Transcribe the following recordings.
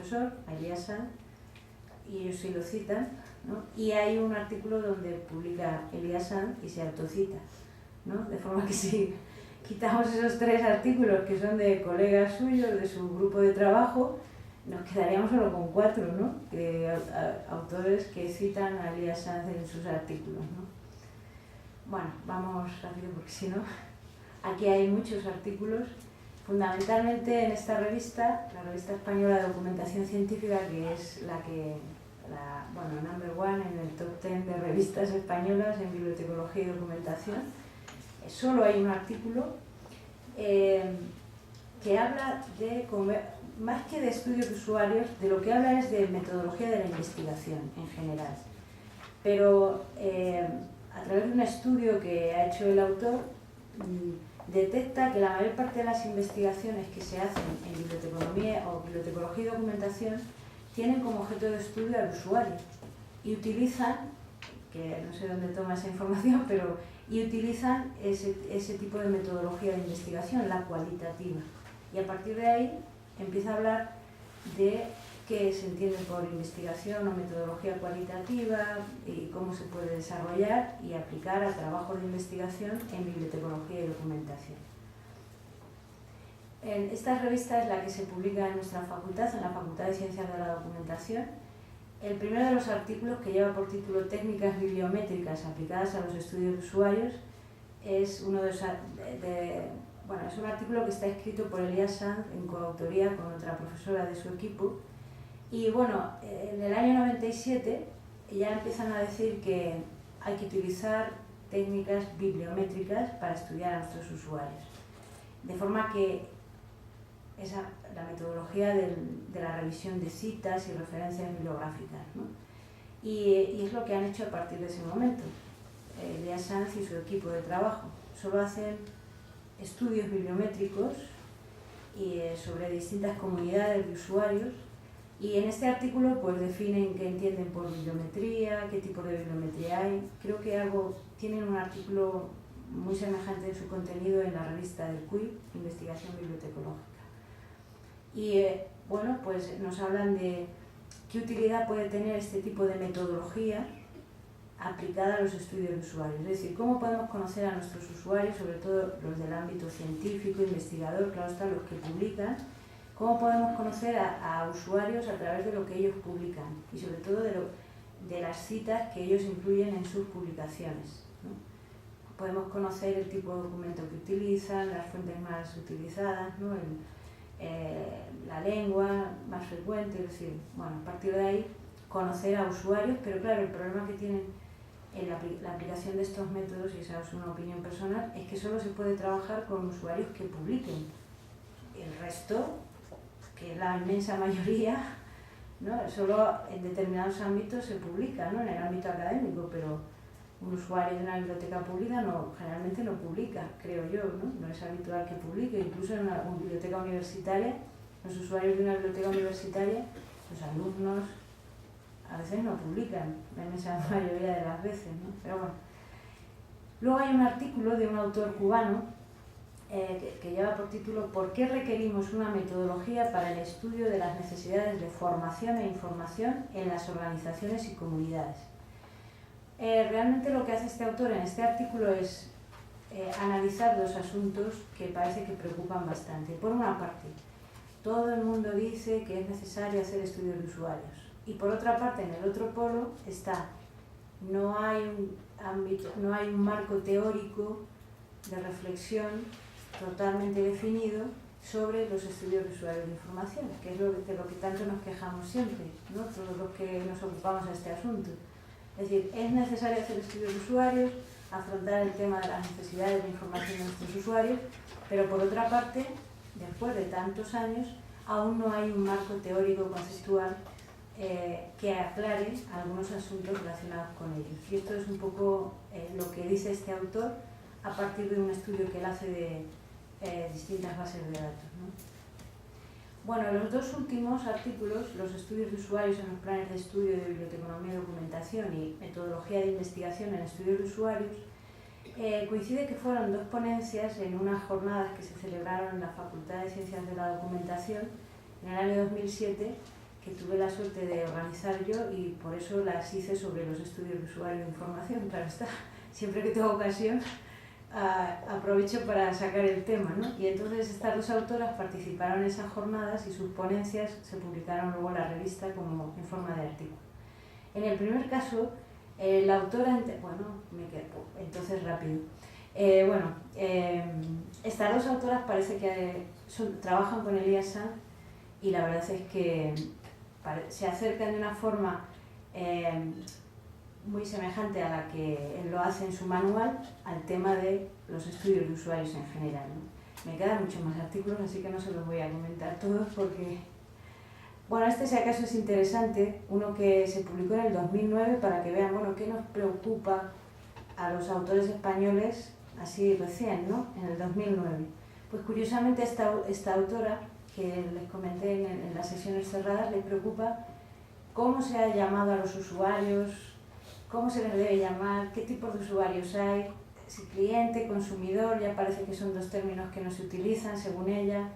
profesor, a Elías Sanz, y ellos sí lo citan, ¿no? Y hay un artículo donde publica Elías Sanz y se autocita, ¿no? De forma que si quitamos esos 3 artículos que son de colegas suyos, de su grupo de trabajo, nos quedaríamos solo con 4, ¿no? Autores que citan a Elías Sanz en sus artículos, ¿no? Bueno, vamos rápido porque si no, aquí hay muchos artículos, fundamentalmente en esta revista, la revista española de documentación científica, que es number 1 en el top 10 de revistas españolas en bibliotecología y documentación. Solo hay un artículo que habla de, más que de estudios de usuarios, de lo que habla es de metodología de la investigación en general. Pero a través de un estudio que ha hecho el autor, detecta que la mayor parte de las investigaciones que se hacen en biblioteconomía o bibliotecología y documentación tienen como objeto de estudio al usuario y utilizan, que no sé dónde toma esa información, pero utilizan ese tipo de metodología de investigación, la cualitativa. Y a partir de ahí empieza a hablar de qué se entiende por investigación o metodología cualitativa y cómo se puede desarrollar y aplicar a trabajos de investigación en bibliotecología y documentación. Esta revista es la que se publica en nuestra facultad, en la Facultad de Ciencias de la Documentación. El primero de los artículos, que lleva por título Técnicas bibliométricas aplicadas a los estudios de usuarios, es uno de es un artículo que está escrito por Elías Sanz en coautoría con otra profesora de su equipo. Y bueno, en el año 97 ya empiezan a decir que hay que utilizar técnicas bibliométricas para estudiar a nuestros usuarios. De forma que la metodología de la revisión de citas y referencias bibliográficas, ¿no? Y es lo que han hecho a partir de ese momento. Elías Sanz y su equipo de trabajo solo hacen estudios bibliométricos sobre distintas comunidades de usuarios, y en este artículo pues definen qué entienden por bibliometría, qué tipo de bibliometría hay. Creo que tienen un artículo muy semejante en su contenido en la revista del CUI, Investigación Bibliotecológica. Y pues nos hablan de qué utilidad puede tener este tipo de metodología aplicada a los estudios de usuarios. Es decir, cómo podemos conocer a nuestros usuarios, sobre todo los del ámbito científico, investigador, claro está, los que publican. Cómo podemos conocer a usuarios a través de lo que ellos publican y sobre todo de las citas que ellos incluyen en sus publicaciones, ¿no? Podemos conocer el tipo de documento que utilizan, las fuentes más utilizadas, ¿no? La lengua más frecuente, es decir, a partir de ahí conocer a usuarios, pero claro, el problema que tienen en la aplicación de estos métodos, y esa es una opinión personal, es que solo se puede trabajar con usuarios que publiquen. El resto, que es la inmensa mayoría, ¿no? Solo en determinados ámbitos se publica, ¿no? En el ámbito académico, pero un usuario de una biblioteca pública generalmente no publica, creo yo, ¿no? No es habitual que publique. Incluso en una biblioteca universitaria, los usuarios de una biblioteca universitaria, los alumnos, a veces no publican, la inmensa mayoría de las veces, ¿no? Pero bueno. Luego hay un artículo de un autor cubano que lleva por título ¿Por qué requerimos una metodología para el estudio de las necesidades de formación e información en las organizaciones y comunidades? Realmente lo que hace este autor en este artículo es analizar 2 asuntos que parece que preocupan bastante. Por una parte, todo el mundo dice que es necesario hacer estudios de usuarios. Y por otra parte, en el otro polo no hay un marco teórico de reflexión totalmente definido sobre los estudios de usuarios de información, que es de lo que tanto nos quejamos siempre, ¿no? Todos los que nos ocupamos de este asunto. Es decir, es necesario hacer estudios de usuarios, afrontar el tema de las necesidades de información de nuestros usuarios, pero por otra parte, después de tantos años, aún no hay un marco teórico conceptual que aclare algunos asuntos relacionados con ellos. Y esto es un poco lo que dice este autor a partir de un estudio que él hace de distintas bases de datos, ¿no? Bueno, los 2 últimos artículos, los estudios de usuarios en los planes de estudio de biblioteconomía y documentación y metodología de investigación en estudios de usuarios, coincide que fueron 2 ponencias en unas jornadas que se celebraron en la Facultad de Ciencias de la Documentación en el año 2007 que tuve la suerte de organizar yo y por eso las hice sobre los estudios de usuario de información, claro está. Siempre que tengo ocasión aprovecho para sacar el tema, ¿no? Y entonces estas dos autoras participaron en esas jornadas y sus ponencias se publicaron luego en la revista como en forma de artículo. En el primer caso, la autora, me quedo, entonces rápido. Estas dos autoras parece que trabajan con Elías Sanz y la verdad es que se acercan de una forma muy semejante a la que él lo hace en su manual al tema de los estudios de usuarios en general, ¿no? Me quedan muchos más artículos, así que no se los voy a comentar todos porque... Bueno, este si acaso es interesante, uno que se publicó en el 2009 para que vean, qué nos preocupa a los autores españoles así recién, ¿no? En el 2009. Pues curiosamente esta autora, que les comenté en las sesiones cerradas, le preocupa cómo se ha llamado a los usuarios, cómo se les debe llamar, qué tipos de usuarios hay, si cliente, consumidor, ya parece que son dos términos que no se utilizan según ella.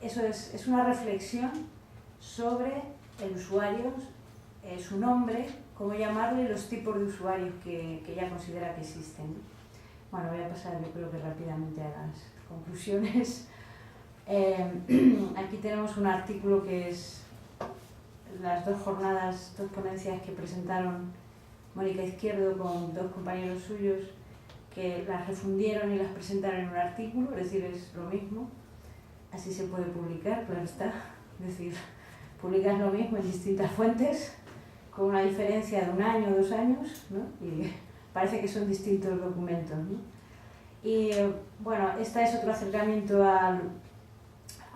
Eso es una reflexión sobre el usuario, su nombre, cómo llamarlo y los tipos de usuarios que ella considera que existen. Bueno, voy a pasar yo creo que rápidamente a las conclusiones. Aquí tenemos un artículo que es las dos jornadas, dos ponencias que presentaron Mónica Izquierdo con dos compañeros suyos que las refundieron y las presentaron en un artículo, es decir, es lo mismo, así se puede publicar, claro está, es decir, publicas lo mismo en distintas fuentes, con una diferencia de 1 año, 2 años, ¿no? Y parece que son distintos documentos, ¿no? Y este es otro acercamiento a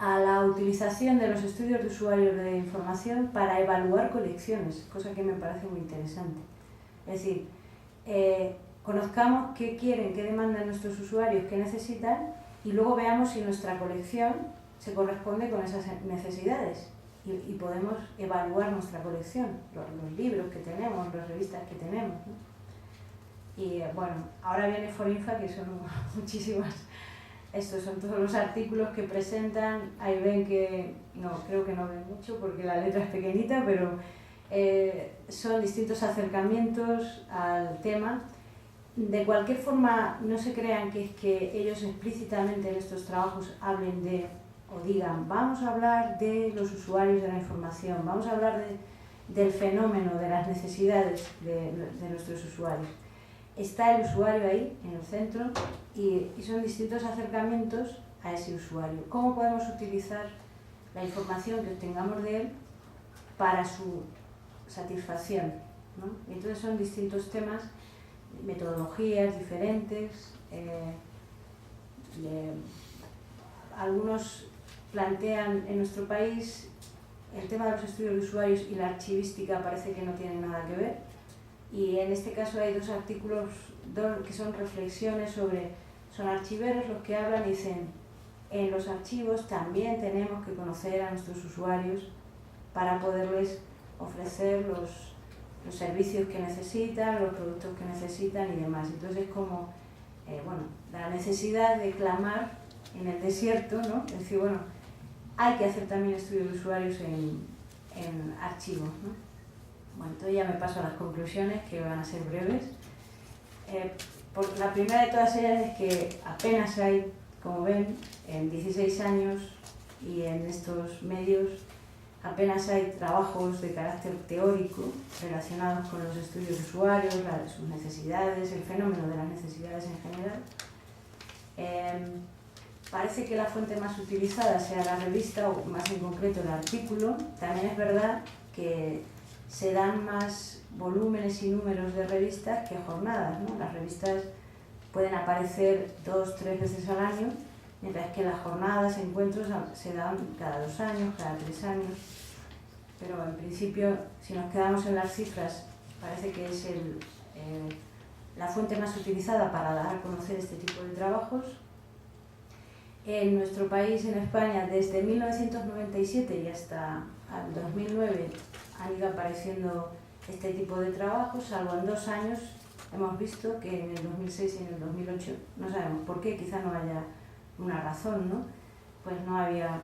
la utilización de los estudios de usuarios de información para evaluar colecciones, cosa que me parece muy interesante. Es decir, conozcamos qué quieren, qué demandan nuestros usuarios, qué necesitan, y luego veamos si nuestra colección se corresponde con esas necesidades. Y podemos evaluar nuestra colección, los libros que tenemos, las revistas que tenemos, ¿no? Y ahora viene Forinfa, que son muchísimas. Estos son todos los artículos que presentan. Ahí ven que, creo que no ven mucho porque la letra es pequeñita, pero son distintos acercamientos al tema. De cualquier forma, no se crean que es que ellos explícitamente en estos trabajos hablen de o digan, vamos a hablar de los usuarios de la información, vamos a hablar del fenómeno, de las necesidades de nuestros usuarios. Está el usuario ahí, en el centro, y son distintos acercamientos a ese usuario. ¿Cómo podemos utilizar la información que obtengamos de él para su satisfacción, ¿no? Y entonces son distintos temas, metodologías diferentes, algunos plantean en nuestro país el tema de los estudios de usuarios y la archivística parece que no tienen nada que ver, y en este caso hay dos artículos que son reflexiones son archiveros los que hablan y dicen, en los archivos también tenemos que conocer a nuestros usuarios para poderles ofrecer los servicios que necesitan, los productos que necesitan y demás. Entonces es como la necesidad de clamar en el desierto, ¿no? Es decir, hay que hacer también estudios de usuarios en archivos, ¿no? Entonces ya me paso a las conclusiones, que van a ser breves. La primera de todas ellas es que apenas hay, como ven, en 16 años y en estos medios, apenas hay trabajos de carácter teórico relacionados con los estudios de usuarios, sus necesidades, el fenómeno de las necesidades en general. Parece que la fuente más utilizada sea la revista, o más en concreto el artículo. También es verdad que se dan más volúmenes y números de revistas que jornadas, ¿no? Las revistas pueden aparecer 2 o 3 veces al año, mientras que las jornadas, encuentros, se dan cada 2 años, cada 3 años. Pero en principio, si nos quedamos en las cifras, parece que es la fuente más utilizada para dar a conocer este tipo de trabajos. En nuestro país, en España, desde 1997 y hasta el 2009 han ido apareciendo este tipo de trabajos, salvo en 2 años hemos visto que en el 2006 y en el 2008, no sabemos por qué, quizá no haya una razón, ¿no? Pues no había